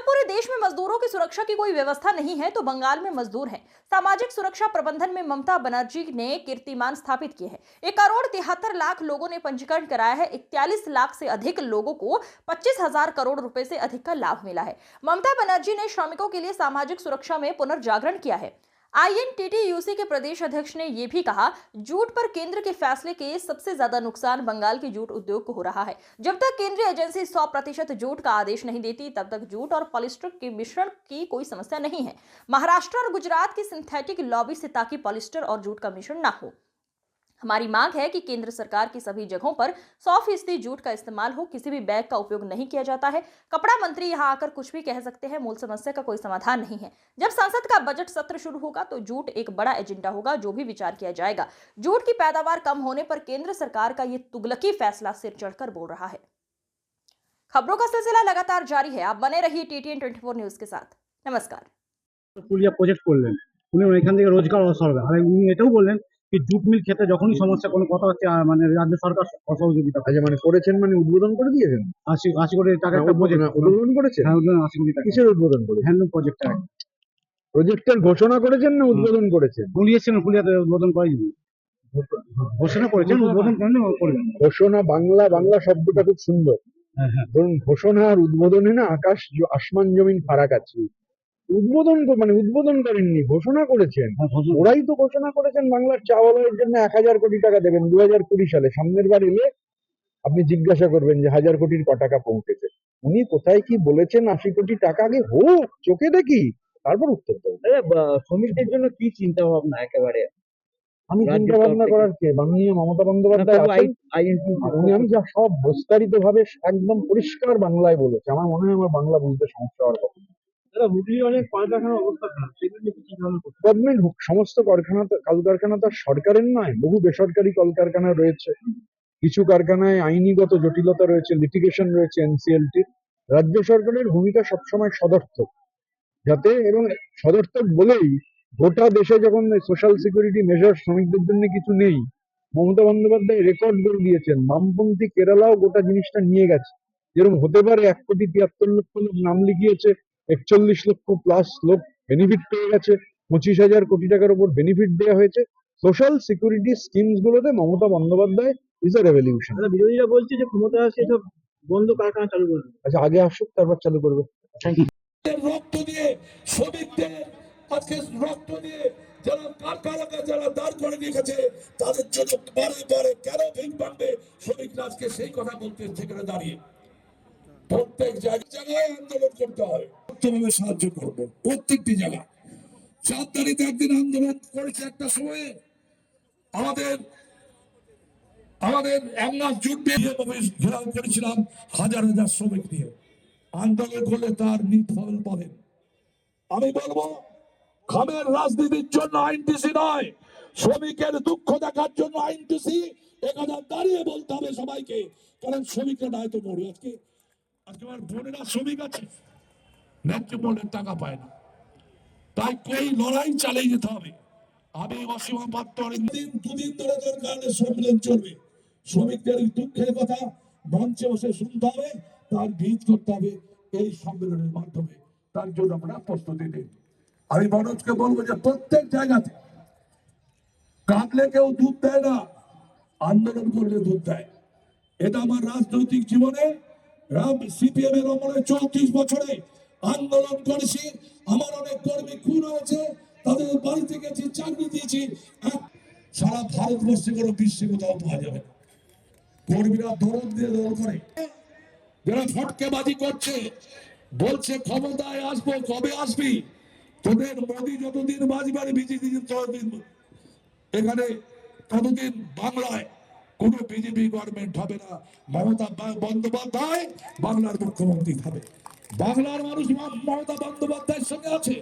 जब पूरे देश में मजदूरों की सुरक्षा की कोई व्यवस्था नहीं है तो बंगाल में मजदूर हैं। सामाजिक सुरक्षा प्रबंधन में ममता बनर्जी ने कीर्तिमान स्थापित किए हैं। 1,73,00,000 लोगों ने पंजीकरण कराया है। 41 लाख से अधिक लोगों को 25,000 करोड़ रुपए से अधिक का लाभ मिला है। ममता बनर्जी ने श्रमिकों के लिए सामाजिक सुरक्षा में पुनर्जागरण किया है। आईएनटीटीयूसी के प्रदेश अध्यक्ष ने यह भी कहा, जूट पर केंद्र के फैसले के सबसे ज्यादा नुकसान बंगाल के जूट उद्योग को हो रहा है। जब तक केंद्रीय एजेंसी 100% जूट का आदेश नहीं देती तब तक जूट और पॉलिस्टर के मिश्रण की कोई समस्या नहीं है। महाराष्ट्र और गुजरात की सिंथेटिक लॉबी से ताकि पॉलिस्टर और जूट का मिश्रण ना हो। हमारी मांग है कि केंद्र सरकार की सभी जगहों पर 100% जूट का इस्तेमाल हो। किसी भी बैग का उपयोग नहीं किया जाता है। कपड़ा मंत्री यहां आकर कुछ भी कह सकते हैं, मूल समस्या का कोई समाधान नहीं है। जब संसद का बजट सत्र शुरू होगा तो जूट एक बड़ा एजेंडा होगा, जो भी विचार किया जाएगा। जूट की पैदावार कम होने पर केंद्र सरकार का ये तुगलकी फैसला सिर चढ़कर बोल रहा है। खबरों का सिलसिला लगातार जारी है। आप बने रहिए टीटीएन 24 न्यूज के साथ। नमस्कार। প্রজেক্ট করলেন উনি এখান থেকে রোজগার অসরবে আর উনি এটাও বললেন যে জুট মিল খেতে যখনই সমস্যা কোনো কথা হচ্ছে মানে রাজ্য সরকার অসহযোগিতা আচ্ছা মানে করেছেন মানে উদ্বোধন করে দিয়েছেন 80 কোটি টাকা একটা প্রজেক্ট উদ্বোধন করেছেন হ্যাঁ 80 কোটি টাকা কিসের উদ্বোধন করেছেন হ্যান্ডলুম প্রজেক্ট প্রজেক্টের ঘোষণা করেছেন না উদ্বোধন করেছেন পুলিয়েছেন পুলিয়াতে উদ্বোধন করেনি ঘোষণা করেছেন উদ্বোধন করবেন ঘোষণা বাংলা শব্দটা খুব সুন্দর ধরুন ঘোষণা আর উদ্বোধনে না আসমান জমিন ফারাক আছে উদ্বোধন মানে উদ্বোধন করেননি ঘোষণা করেছেন ওরাই তো ঘোষণা করেছেন বাংলার চাওয়ালের জন্য 1000 কোটি টাকা দেবেন 2020 সালে সামনের বার এলে আপনি জিজ্ঞাসা করবেন যে 1000 কোটির ক টাকা পৌঁছেছে উনি কোথায় কি বলেছেন 80 কোটি টাকা আগে হোক চোখে দেখি তারপর উত্তর দেবো শ্রমিকদের জন্য কি চিন্তা ভাবনা একেবারে আমি চিন্তা ভাবনা করার কে মাননীয় মমতা বন্দ্যোপাধ্যায় উনি আমি যা সব বিস্তারিত ভাবে একদম পরিষ্কার বাংলায় বলেছে আমার মনে হয় আমার বাংলা বলতে সমস্যা হওয়ার কথা গভর্নমেন্ট সমস্ত কলকারখানা তো সরকারের নয় বহু বেসরকারি কলকারখানা রয়েছে কিছু কারখানায় আইনিগত জটিলতা রয়েছে লিটিগেশন রয়েছে এনসিএলটি রাজ্য সরকারের ভূমিকা সবসময় সদর্থক যাতে এবং সদর্থক বলেই গোটা দেশে যখন সোশ্যাল সিকিউরিটি মেজার শ্রমিকদের জন্য কিছু নেই মমতা বন্দ্যোপাধ্যায় রেকর্ড করে দিয়েছেন বামপন্থী কেরালাও গোটা জিনিসটা নিয়ে গেছে যেরকম হতে পারে 1,73,00,000 লোক নাম লিখিয়েছে 41 লক্ষ প্লাস লোক বেনিফিট পেয়ে গেছে 25,000 কোটি টাকার উপর বেনিফিট দেওয়া হয়েছে সোশ্যাল সিকিউরিটি স্কিমস গুলোতে Mamata Bandyopadhyay is a revolution বিরোধীরা বলছে যে ক্ষমতা আসে সব বন্ধ কারখানা চালু করবে আচ্ছা আগে আসুক তারপর চালু করবে থ্যাংক ইউ রক্ত দিয়ে শ্রমিকদের আজকে রক্ত দিয়ে যারা কারখানাকে যারা দাঁড় করে রেখেছে তাদের জন্য বারে কেন ভিড় বাড়বে শ্রমিকরা আজকে সেই কথা বলতে সেখানে দাঁড়িয়ে প্রত্যেক জায়গায় আন্দোলন করতে হয় সত্যভাবে সাহায্য করবো প্রত্যেকটি জায়গা 4 তারিখে একদিন আন্দোলন করেছে একটা সময়ে আমাদের একমাস জুট ঘেরাও করেছিলাম হাজার শ্রমিক নিয়ে আন্দোলন করলে তার ফল পাবেন আমি বলবো খামের রাজনীতির জন্য আইনটিসি নয় শ্রমিকের দুঃখ দেখার জন্য আইনটিসি এখানে দাঁড়িয়ে বলতে হবে সবাইকে কারণ শ্রমিকরা নয় তো মরে আজকে আমার বোনেরা শ্রমিক আছে ন্যায্য মূল্যের টাকা পায় না তাই এই লড়াই চালিয়ে যেতে হবে আমি অসীমা পাত্র দুদিন ধরে দরকার সম্মেলন চলবে শ্রমিকদের দুঃখের কথা মঞ্চে বসে শুনতে হবে তার ভিত করতে হবে এই সম্মেলনের মাধ্যমে তার জন্য আমরা প্রস্তুতি নিই আমি মনোজকে বলবো যে প্রত্যেক জায়গাতে কাঁদলে কেউ দুধ দেয় না আন্দোলন করলে দুধ দেয় এটা আমার রাজনৈতিক জীবনে সিপিএম এর আমলে 34 বছরে আন্দোলন করেছি আমার অনেক কর্মী খুন হয়েছে তাদের বাড়িতে গেছি চাকরি দিয়েছি সারা ভারতবর্ষে কোনো বিশ্বে কোথাও পাওয়া যাবে না কর্মীরা দরদ দিয়ে দল করে যারা ফটকেবাজি করছে বলছে ক্ষমতায় আসবো কবে আসবি তোদের মোদী যতদিন বাজবার বিজেপি ততদিন এখানে ততদিন বাংলায় কোন বিজেপি গভর্নমেন্ট হবে না মমতা বন্দ্যোপাধ্যায় বাংলার মুখ্যমন্ত্রী হবে বাংলার মানুষ মমতা বন্দ্যোপাধ্যায়ের সঙ্গে আছে